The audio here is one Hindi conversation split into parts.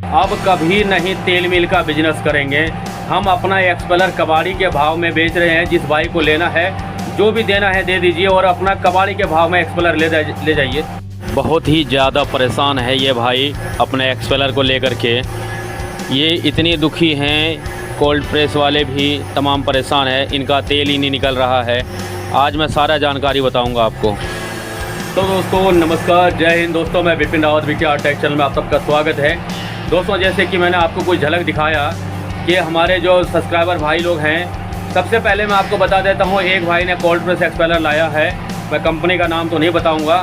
अब कभी नहीं तेल मिल का बिजनेस करेंगे। हम अपना एक्सपेलर कबाड़ी के भाव में बेच रहे हैं। जिस भाई को लेना है, जो भी देना है दे दीजिए और अपना कबाड़ी के भाव में एक्सपेलर ले जाइए। बहुत ही ज़्यादा परेशान है ये भाई अपने एक्सपेलर को लेकर के। ये इतनी दुखी हैं, कोल्ड प्रेस वाले भी तमाम परेशान है, इनका तेल ही नहीं निकल रहा है। आज मैं सारा जानकारी बताऊंगा आपको। तो दोस्तों नमस्कार, जय हिंद। दोस्तों मैं Vipin Rawat VKR take channel में आप सबका स्वागत है। दोस्तों जैसे कि मैंने आपको कुछ झलक दिखाया कि हमारे जो सब्सक्राइबर भाई लोग हैं, सबसे पहले मैं आपको बता देता हूँ, एक भाई ने कोल्ड प्रेस एक्सपेलर लाया है। मैं कंपनी का नाम तो नहीं बताऊँगा।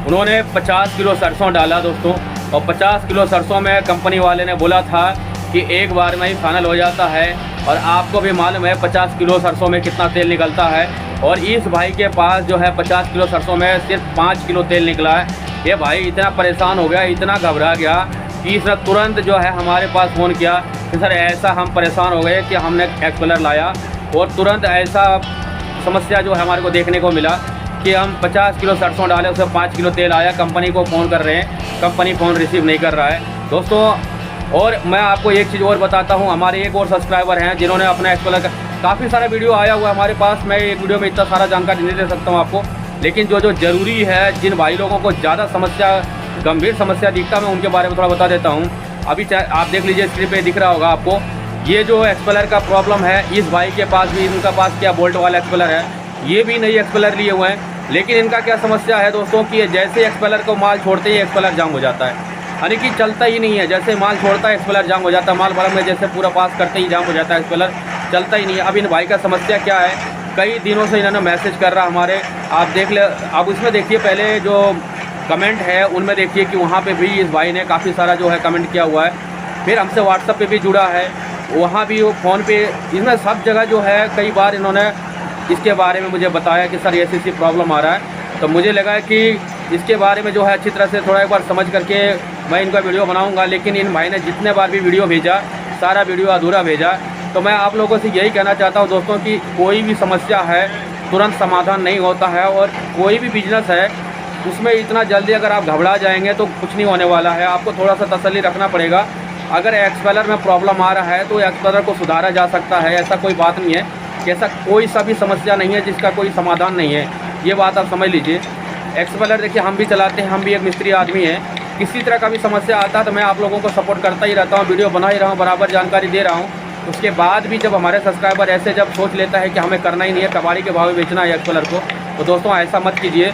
उन्होंने 50 किलो सरसों डाला दोस्तों, और 50 किलो सरसों में कंपनी वाले ने बोला था कि एक बार में ही फाइनल हो जाता है। और आपको भी मालूम है 50 किलो सरसों में कितना तेल निकलता है। और इस भाई के पास जो है 50 किलो सरसों में सिर्फ 5 किलो तेल निकला है। ये भाई इतना परेशान हो गया, इतना घबरा गया कि इसने तुरंत जो है हमारे पास फ़ोन किया कि सर ऐसा हम परेशान हो गए कि हमने एक्सपेलर लाया, और तुरंत ऐसा समस्या जो है हमारे को देखने को मिला कि हम 50 किलो सरसों डाले, उसमें 5 किलो तेल आया। कंपनी को फ़ोन कर रहे हैं, कंपनी फ़ोन रिसीव नहीं कर रहा है दोस्तों। और मैं आपको एक चीज़ और बताता हूँ, हमारे एक और सब्सक्राइबर हैं जिन्होंने अपना एक्सपेलर का काफ़ी सारा वीडियो आया हुआ है हमारे पास। मैं एक वीडियो में इतना सारा जानकारी नहीं दे सकता हूँ आपको, लेकिन जो ज़रूरी है, जिन भाई लोगों को ज़्यादा समस्या, गंभीर समस्या दिखता, मैं उनके बारे में थोड़ा बता देता हूँ। अभी आप देख लीजिए, स्क्रीन पे दिख रहा होगा आपको, ये जो एक्सपेलर का प्रॉब्लम है, इस भाई के पास भी, इनका पास क्या बोल्ट वाला एक्सपेलर है, ये भी नई एक्सपेलर लिए हुए हैं। लेकिन इनका क्या समस्या है दोस्तों कि जैसे एक्सपेलर को माल छोड़ते ही एक्सपेलर जाम हो जाता है, यानी कि चलता ही नहीं है। जैसे माल छोड़ता है एक्सपेलर जाम हो जाता है, माल भरम में जैसे पूरा पास करते ही जाम हो जाता है, एक्सपेलर चलता ही नहीं है। अब इन भाई का समस्या क्या है, कई दिनों से इन्होंने मैसेज कर रहा हमारे, आप देख ले, आप उसमें देखिए पहले जो कमेंट है उनमें देखिए कि वहाँ पे भी इस भाई ने काफ़ी सारा जो है कमेंट किया हुआ है। फिर हमसे व्हाट्सएप पे भी जुड़ा है, वहाँ भी वो फ़ोन पे, इसमें सब जगह जो है कई बार इन्होंने इसके बारे में मुझे बताया कि सर ऐसी प्रॉब्लम आ रहा है। तो मुझे लगा कि इसके बारे में जो है अच्छी तरह से थोड़ा एक बार समझ करके मैं इनका वीडियो बनाऊँगा। लेकिन इन भाई ने जितने बार भी वीडियो भेजा, सारा वीडियो अधूरा भेजा। तो मैं आप लोगों से यही कहना चाहता हूँ दोस्तों कि कोई भी समस्या है तुरंत समाधान नहीं होता है, और कोई भी बिजनेस है उसमें इतना जल्दी अगर आप घबरा जाएंगे तो कुछ नहीं होने वाला है। आपको थोड़ा सा तसल्ली रखना पड़ेगा। अगर एक्सपेलर में प्रॉब्लम आ रहा है तो एक्सपेलर को सुधारा जा सकता है, ऐसा कोई बात नहीं है कि ऐसा कोई सा भी समस्या नहीं है जिसका कोई समाधान नहीं है, ये बात आप समझ लीजिए। एक्सपेलर देखिए हम भी चलाते हैं, हम भी एक मिस्त्री आदमी हैं। किसी तरह का भी समस्या आता है तो मैं आप लोगों को सपोर्ट करता ही रहता हूँ, वीडियो बना ही रहा हूँ, बराबर जानकारी दे रहा हूँ। उसके बाद भी जब हमारे सब्सक्राइबर ऐसे जब सोच लेता है कि हमें करना ही नहीं है, कबाड़ी के भाव में बेचना है एक्सपेलर को, तो दोस्तों ऐसा मत कीजिए।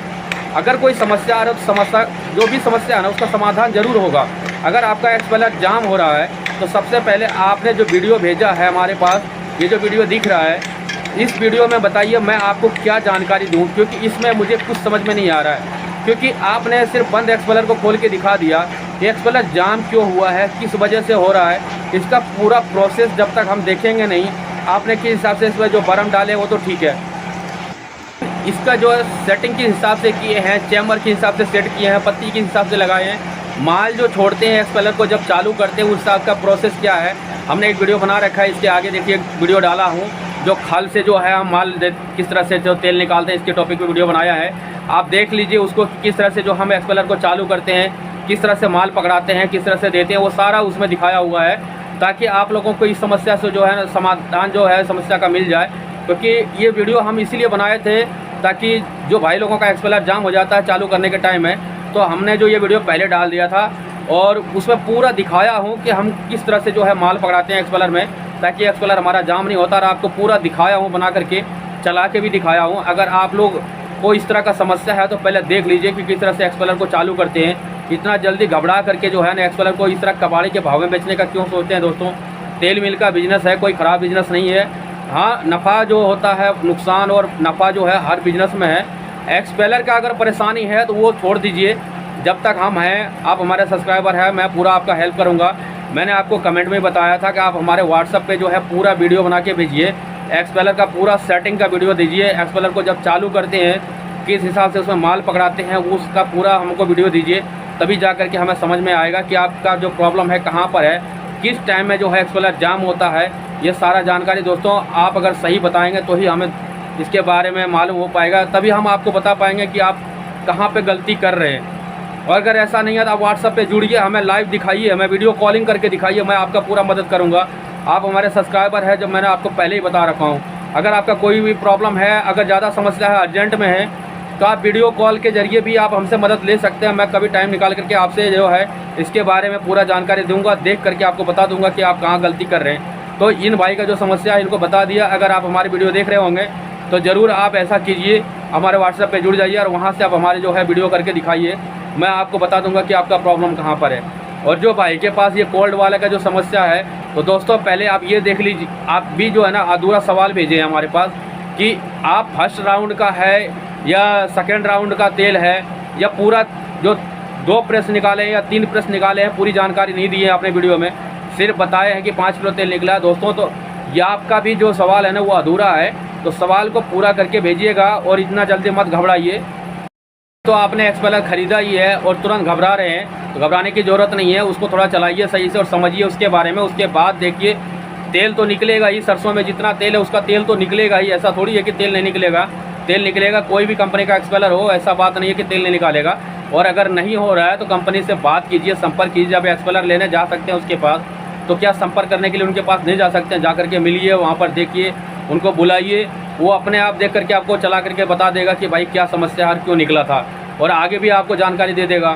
अगर कोई समस्या आ रहा है तो समस्या, जो भी समस्या है ना, उसका समाधान ज़रूर होगा। अगर आपका एक्सपेलर जाम हो रहा है तो सबसे पहले आपने जो वीडियो भेजा है हमारे पास, ये जो वीडियो दिख रहा है, इस वीडियो में बताइए मैं आपको क्या जानकारी दूँ, क्योंकि इसमें मुझे कुछ समझ में नहीं आ रहा है। क्योंकि आपने सिर्फ बंद एक्सपेलर को खोल के दिखा दिया, ये एक्सपेलर जाम क्यों हुआ है, किस वजह से हो रहा है, इसका पूरा प्रोसेस जब तक हम देखेंगे नहीं, आपने किस हिसाब से इसमें जो बरम डाले वो तो ठीक है, इसका जो सेटिंग के हिसाब से किए हैं, चैम्बर के हिसाब से सेट किए हैं, पत्ती के हिसाब से लगाए हैं, माल जो छोड़ते हैं एक्सपेलर को जब चालू करते हैं उस हिसाब का प्रोसेस क्या है, हमने एक वीडियो बना रखा है। इसके आगे देखिए वीडियो डाला हूँ, जो खल से जो है हम माल किस तरह से जो तेल निकालते हैं, इसके टॉपिक पे वीडियो बनाया है। आप देख लीजिए उसको, किस तरह से जो हम एक्सपेलर को चालू करते हैं, किस तरह से माल पकड़ाते हैं, किस तरह से देते हैं, वो सारा उसमें दिखाया हुआ है, ताकि आप लोगों को इस समस्या से जो है समाधान जो है समस्या का मिल जाए। क्योंकि ये वीडियो हम इसीलिए बनाए थे ताकि जो भाई लोगों का एक्सपेलर जाम हो जाता है चालू करने के टाइम में, तो हमने जो ये वीडियो पहले डाल दिया था और उसमें पूरा दिखाया हूँ कि हम किस तरह से जो है माल पकड़ाते हैं एक्सपेलर में, ताकि एक्सपेलर हमारा जाम नहीं होता। और आपको पूरा दिखाया हूँ, बना करके चला के भी दिखाया हूँ। अगर आप लोग को इस तरह का समस्या है तो पहले देख लीजिए कि किस तरह से एक्सपेलर को चालू करते हैं। इतना जल्दी घबरा करके जो है ना एक्सपेलर को इस तरह कबाड़ी के भाव में बेचने का क्यों सोचते हैं दोस्तों। तेल मिल का बिजनेस है, कोई ख़राब बिजनेस नहीं है। हाँ, नफ़ा जो होता है, नुकसान और नफ़ा जो है हर बिजनेस में है। एक्सपेलर का अगर परेशानी है तो वो छोड़ दीजिए, जब तक हम हैं, आप हमारे सब्सक्राइबर हैं, मैं पूरा आपका हेल्प करूँगा। मैंने आपको कमेंट में बताया था कि आप हमारे व्हाट्सएप पे जो है पूरा वीडियो बना के भेजिए, एक्सपेलर का पूरा सेटिंग का वीडियो दीजिए। एक्सपेलर को जब चालू करते हैं किस हिसाब से उसमें माल पकड़ाते हैं उसका पूरा हमको वीडियो दीजिए, तभी जा कर के हमें समझ में आएगा कि आपका जो प्रॉब्लम है कहाँ पर है, किस टाइम में जो है एक्सपेलर जाम होता है। ये सारा जानकारी दोस्तों आप अगर सही बताएंगे तो ही हमें इसके बारे में मालूम हो पाएगा, तभी हम आपको बता पाएंगे कि आप कहाँ पे गलती कर रहे हैं। और अगर ऐसा नहीं है तो आप व्हाट्सअप पे जुड़िए, हमें लाइव दिखाइए, हमें वीडियो कॉलिंग करके दिखाइए, मैं आपका पूरा मदद करूँगा। आप हमारे सब्सक्राइबर हैं, जो मैंने आपको पहले ही बता रखा हूँ। अगर आपका कोई भी प्रॉब्लम है, अगर ज़्यादा समस्या है, अर्जेंट में है, तो आप वीडियो कॉल के जरिए भी आप हमसे मदद ले सकते हैं। मैं कभी टाइम निकाल करके आपसे जो है इसके बारे में पूरा जानकारी दूंगा, देख करके आपको बता दूंगा कि आप कहाँ गलती कर रहे हैं। तो इन भाई का जो समस्या है इनको बता दिया। अगर आप हमारी वीडियो देख रहे होंगे तो ज़रूर आप ऐसा कीजिए, हमारे व्हाट्सएप पे जुड़ जाइए और वहाँ से आप हमारे जो है वीडियो करके दिखाइए, मैं आपको बता दूंगा कि आपका प्रॉब्लम कहाँ पर है। और जो भाई के पास ये कोल्ड वाले का जो समस्या है, तो दोस्तों पहले आप ये देख लीजिए, आप भी जो है ना अधूरा सवाल भेजे हमारे पास कि आप फर्स्ट राउंड का है या सेकेंड राउंड का तेल है, या पूरा जो 2 प्रेस निकाले हैं या 3 प्रेस निकाले हैं, पूरी जानकारी नहीं दी है आपने वीडियो में, सिर्फ बताए हैं कि 5 किलो तेल निकला है। दोस्तों तो ये आपका भी जो सवाल है ना वो अधूरा है, तो सवाल को पूरा करके भेजिएगा और इतना जल्दी मत घबराइए। तो आपने एक्सपेलर ख़रीदा ही है और तुरंत घबरा रहे हैं, तो घबराने की ज़रूरत नहीं है। उसको थोड़ा चलाइए सही से और समझिए उसके बारे में। उसके बाद देखिए तेल तो निकलेगा ही, सरसों में जितना तेल है उसका तेल तो निकलेगा ही, ऐसा थोड़ी है कि तेल नहीं निकलेगा, तेल निकलेगा। कोई भी कंपनी का एक्सपेलर हो, ऐसा बात नहीं है कि तेल नहीं निकालेगा। और अगर नहीं हो रहा है तो कंपनी से बात कीजिए, संपर्क कीजिए। जब एक्सपेलर लेने जा सकते हैं उसके पास, तो क्या संपर्क करने के लिए उनके पास नहीं जा सकते हैं? जा करके मिलिए, वहाँ पर देखिए, उनको बुलाइए, वो अपने आप देख करके आपको चला करके बता देगा कि भाई क्या समस्या है और क्यों निकला था, और आगे भी आपको जानकारी दे देगा।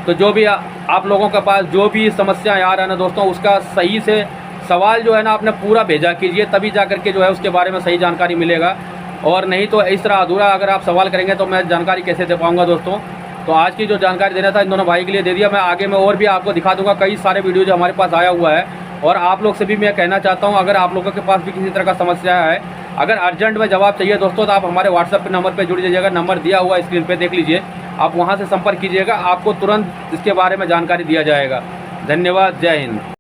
तो जो भी आप लोगों के पास जो भी समस्याएं आ रहा है ना दोस्तों, उसका सही से सवाल जो है ना आपने पूरा भेजा कीजिए, तभी जा करके जो है उसके बारे में सही जानकारी मिलेगा। और नहीं तो इस तरह अधूरा अगर आप सवाल करेंगे तो मैं जानकारी कैसे दे पाऊँगा दोस्तों। तो आज की जो जानकारी देना था इन दोनों भाई के लिए दे दिया। मैं आगे में और भी आपको दिखा दूंगा कई सारे वीडियो जो हमारे पास आया हुआ है। और आप लोग से भी मैं कहना चाहता हूं, अगर आप लोगों के पास भी किसी तरह का समस्या है, अगर अर्जेंट में जवाब चाहिए दोस्तों, तो आप हमारे व्हाट्सएप पे नंबर पे जुड़ जाइएगा। नंबर दिया हुआ स्क्रीन पे देख लीजिए, आप वहां से संपर्क कीजिएगा, आपको तुरंत इसके बारे में जानकारी दिया जाएगा। धन्यवाद, जय हिंद।